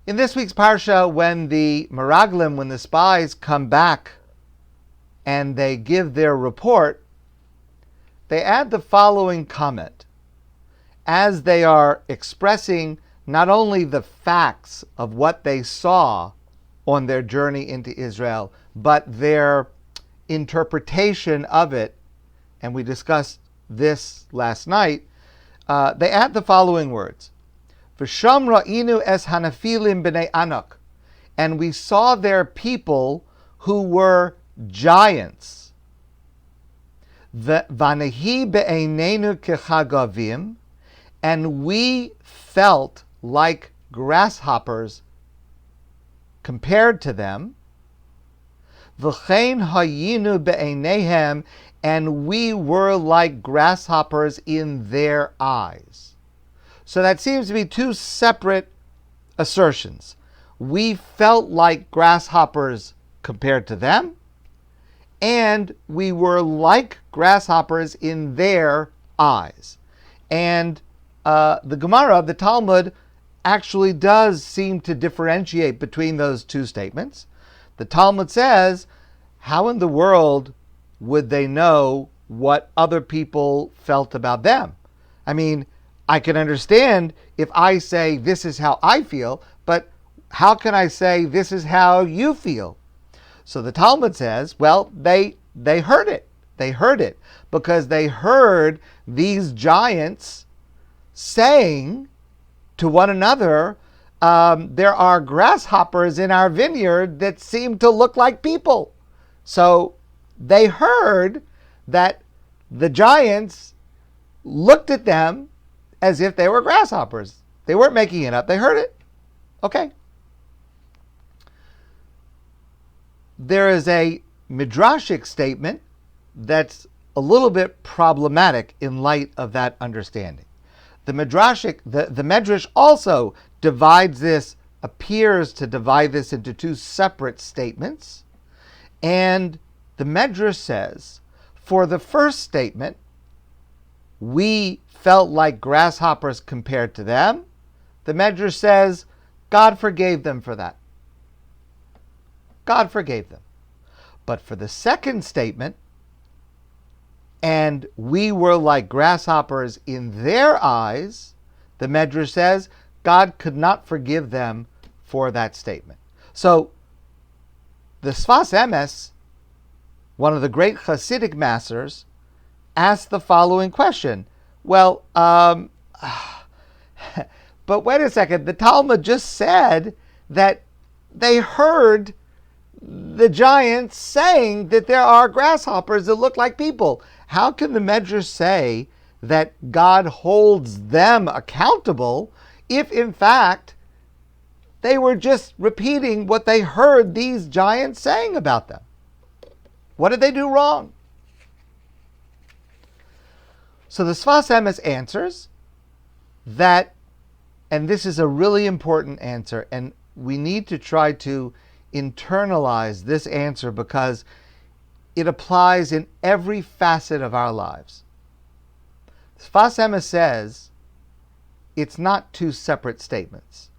In this week's Parsha, when the Meraglim, when the spies come back and they give their report, they add the following comment as they are expressing not only the facts of what they saw on their journey into Israel, but their interpretation of it, and we discussed this last night. They add the following words: V'sham ra'inu es hanafilim b'nei Anak, and we saw their people who were giants. V'anehi be'einenu kechagavim, and we felt like grasshoppers compared to them. V'chein hayinu be'einehem, and we were like grasshoppers in their eyes. So that seems to be two separate assertions. We felt like grasshoppers compared to them, and we were like grasshoppers in their eyes. And the Gemara, the Talmud, actually does seem to differentiate between those two statements. The Talmud says, how in the world would they know what other people felt about them? I mean, I can understand if I say this is how I feel, but how can I say this is how you feel? So the Talmud says, well, they heard it. They heard it because they heard these giants saying to one another, there are grasshoppers in our vineyard that seem to look like people. So they heard that the giants looked at them as if they were grasshoppers. They weren't making it up. They heard it. Okay. There is a midrashic statement that's a little bit problematic in light of that understanding. The Medrash also appears to divide this into two separate statements. And the Medrash says, for the first statement, we felt like grasshoppers compared to them, the Medrash says, God forgave them for that. God forgave them. But for the second statement, and we were like grasshoppers in their eyes, the Medrash says, God could not forgive them for that statement. So, the Sfas Emes, one of the great Hasidic masters, asked the following question. Well, but wait a second. The Talmud just said that they heard the giants saying that there are grasshoppers that look like people. How can the Medrash say that God holds them accountable if, in fact, they were just repeating what they heard these giants saying about them? What did they do wrong? So the Sfas Emes answers that, and this is a really important answer, and we need to try to internalize this answer because it applies in every facet of our lives. Sfas Emes says it's not two separate statements.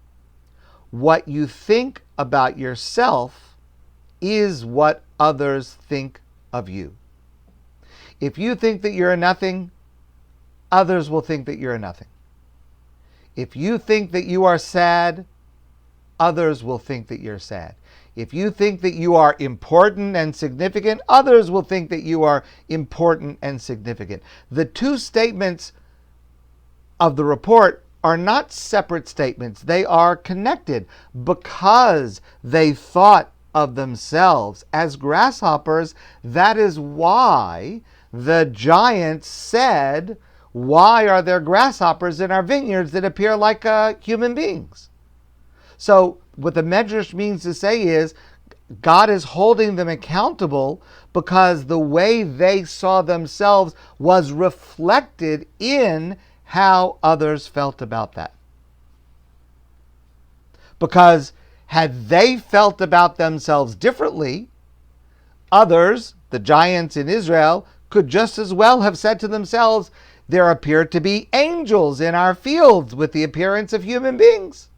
What you think about yourself is what others think of you. If you think that you're a nothing, others will think that you're a nothing. If you think that you are sad, others will think that you're sad. If you think that you are important and significant, others will think that you are important and significant. The two statements of the report are not separate statements. They are connected because they thought of themselves as grasshoppers. That is why the giants said, why are there grasshoppers in our vineyards that appear like human beings? So what the Medrash means to say is God is holding them accountable because the way they saw themselves was reflected in how others felt about that. Because had they felt about themselves differently, others, the giants in Israel, could just as well have said to themselves, there appear to be angels in our fields with the appearance of human beings.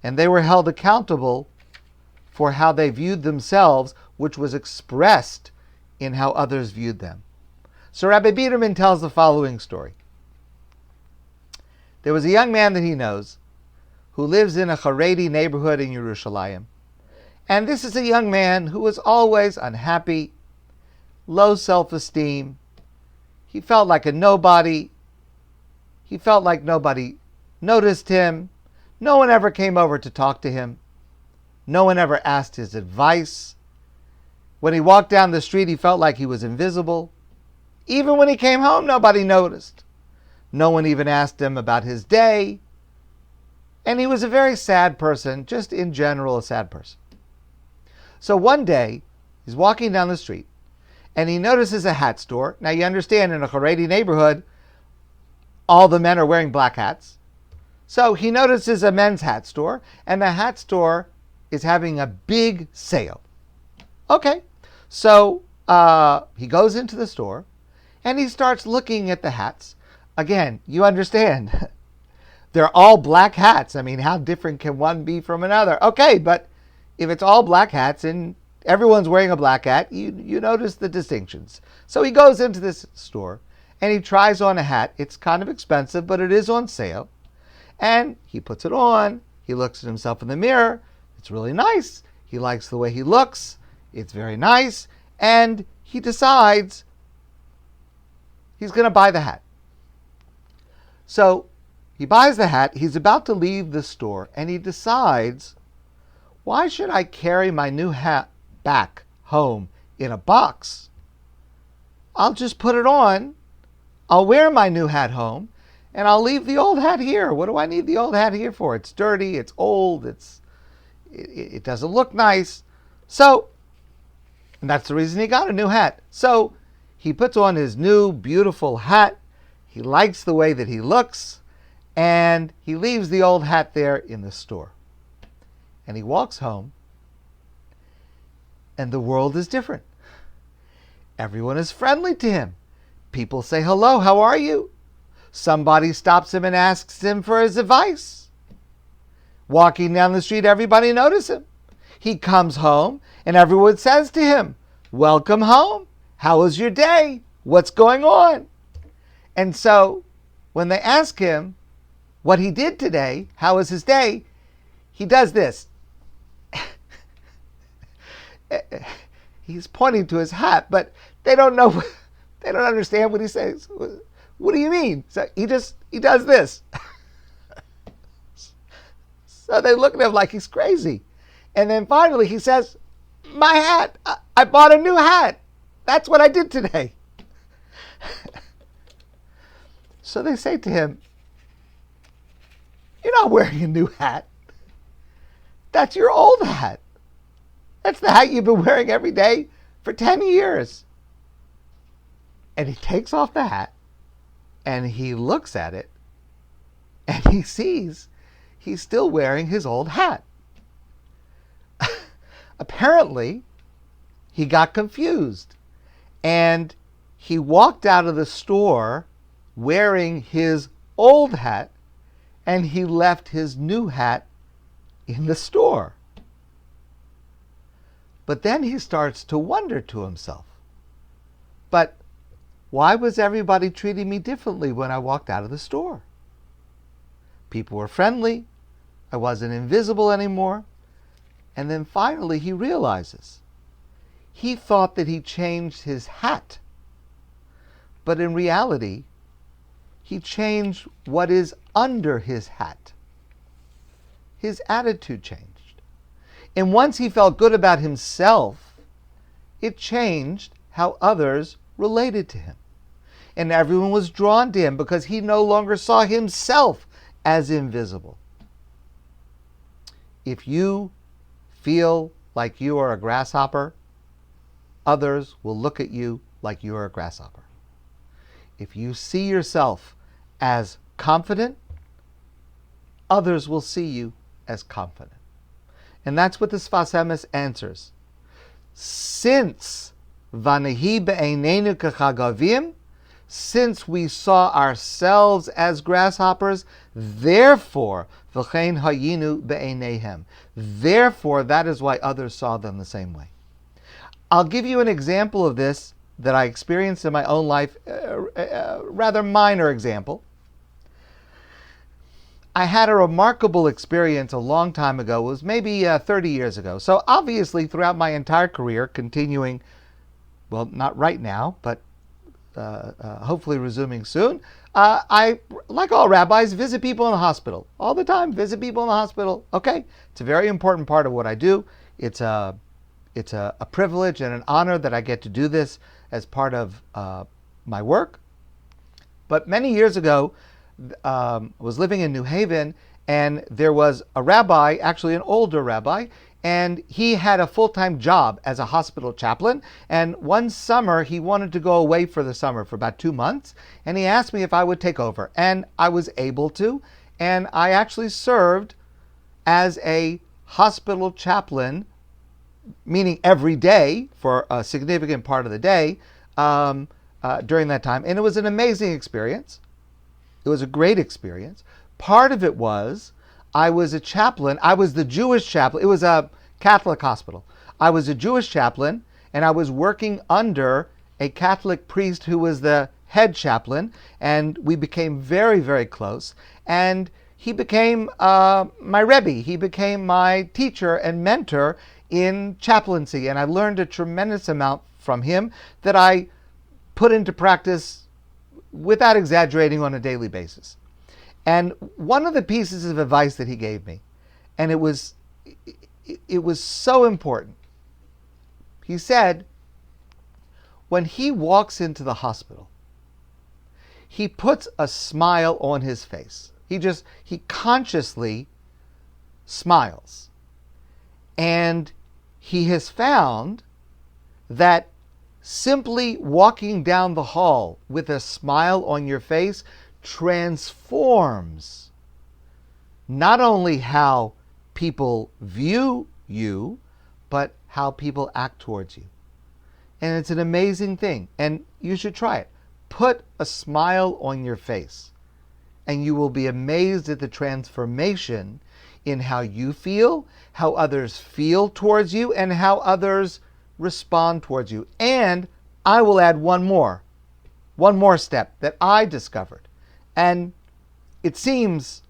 and they were held accountable for how they viewed themselves, which was expressed in how others viewed them. So Rabbi Biederman tells the following story. There was a young man that he knows who lives in a Haredi neighborhood in Yerushalayim. And this is a young man who was always unhappy, low self-esteem. He felt like a nobody. He felt like nobody noticed him. No one ever came over to talk to him. No one ever asked his advice. When he walked down the street, he felt like he was invisible. Even when he came home, nobody noticed. No one even asked him about his day. And he was a very sad person, just in general a sad person. So one day, he's walking down the street, and he notices a hat store. Now you understand, in a Haredi neighborhood, all the men are wearing black hats. So he notices a men's hat store, and the hat store is having a big sale. Okay, so he goes into the store, and he starts looking at the hats. Again, you understand, they're all black hats. I mean, how different can one be from another? Okay, but if it's all black hats and everyone's wearing a black hat, you notice the distinctions. So he goes into this store and he tries on a hat. It's kind of expensive, but it is on sale. And he puts it on. He looks at himself in the mirror. It's really nice. He likes the way he looks. It's very nice. And he decides he's going to buy the hat. So he buys the hat. He's about to leave the store and he decides, why should I carry my new hat back home in a box? I'll just put it on. I'll wear my new hat home, and I'll leave the old hat here. What do I need the old hat here for? It's dirty, it's old, it doesn't look nice. So, and that's the reason he got a new hat. So, he puts on his new beautiful hat. He likes the way that he looks, and he leaves the old hat there in the store. And he walks home, and the world is different. Everyone is friendly to him. People say, hello, how are you? Somebody stops him and asks him for his advice. Walking down the street, everybody notices him. He comes home, and everyone says to him, welcome home. How was your day? What's going on? And so, when they ask him what he did today, how was his day, he does this. He's pointing to his hat, but they don't know, they don't understand what he says. What do you mean? So he does this. So they look at him like he's crazy. And then finally he says, my hat, I bought a new hat. That's what I did today. So they say to him, you're not wearing a new hat. That's your old hat. That's the hat you've been wearing every day for 10 years. And he takes off the hat and he looks at it and he sees he's still wearing his old hat. Apparently, he got confused and he walked out of the store wearing his old hat and he left his new hat in the store. But then he starts to wonder to himself, but why was everybody treating me differently when I walked out of the store? People were friendly. I wasn't invisible anymore. And then finally he realizes he thought that he changed his hat. But in reality, he changed what is under his hat. His attitude changed. And once he felt good about himself, it changed how others related to him. And everyone was drawn to him because he no longer saw himself as invisible. If you feel like you are a grasshopper, others will look at you like you are a grasshopper. If you see yourself as confident, others will see you as confident. And that's what the Sfas Emes answers. Since Vanehi be'einenu kechagavim, since we saw ourselves as grasshoppers, therefore V'chein hayinu be'eineihem. Therefore, that is why others saw them the same way. I'll give you an example of this that I experienced in my own life, a rather minor example. I had a remarkable experience a long time ago. It was maybe 30 years ago. So obviously, throughout my entire career, continuing, well, not right now, but hopefully resuming soon, I, like all rabbis, visit people in the hospital all the time. Visit people in the hospital. Okay, it's a very important part of what I do. It's a privilege and an honor that I get to do this as part of my work. But many years ago, I was living in New Haven, and there was a rabbi, actually an older rabbi, and he had a full-time job as a hospital chaplain. And one summer, he wanted to go away for the summer for about 2 months, and he asked me if I would take over. And I was able to, and I actually served as a hospital chaplain, meaning every day for a significant part of the day during that time. And it was an amazing experience. It was a great experience. Part of it was I was a chaplain. I was the Jewish chaplain. It was a Catholic hospital. I was a Jewish chaplain, and I was working under a Catholic priest who was the head chaplain, and we became very, very close. And he became my Rebbe. He became my teacher and mentor in chaplaincy, and I learned a tremendous amount from him that I put into practice without exaggerating on a daily basis. And one of the pieces of advice that he gave me, and it was so important, he said, when he walks into the hospital, he puts a smile on his face. He consciously smiles. And he has found that simply walking down the hall with a smile on your face transforms not only how people view you, but how people act towards you. And it's an amazing thing, and you should try it. Put a smile on your face, and you will be amazed at the transformation in how you feel, how others feel towards you, and how others respond towards you. And I will add one more step that I discovered. And it seems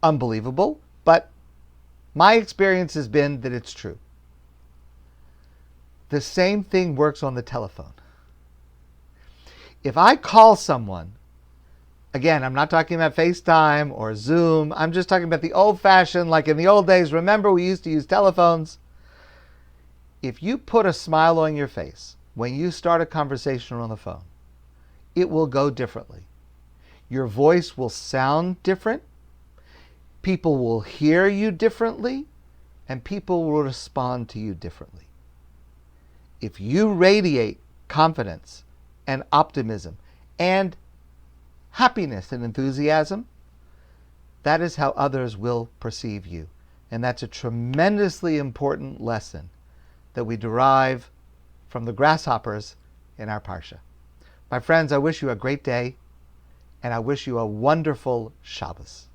unbelievable, but my experience has been that it's true. The same thing works on the telephone. If I call someone, again, I'm not talking about FaceTime or Zoom, I'm just talking about the old-fashioned, like in the old days, remember we used to use telephones? If you put a smile on your face when you start a conversation on the phone, it will go differently. Your voice will sound different, people will hear you differently, and people will respond to you differently. If you radiate confidence and optimism and happiness and enthusiasm, that is how others will perceive you. And that's a tremendously important lesson that we derive from the grasshoppers in our parsha. My friends, I wish you a great day, and I wish you a wonderful Shabbos.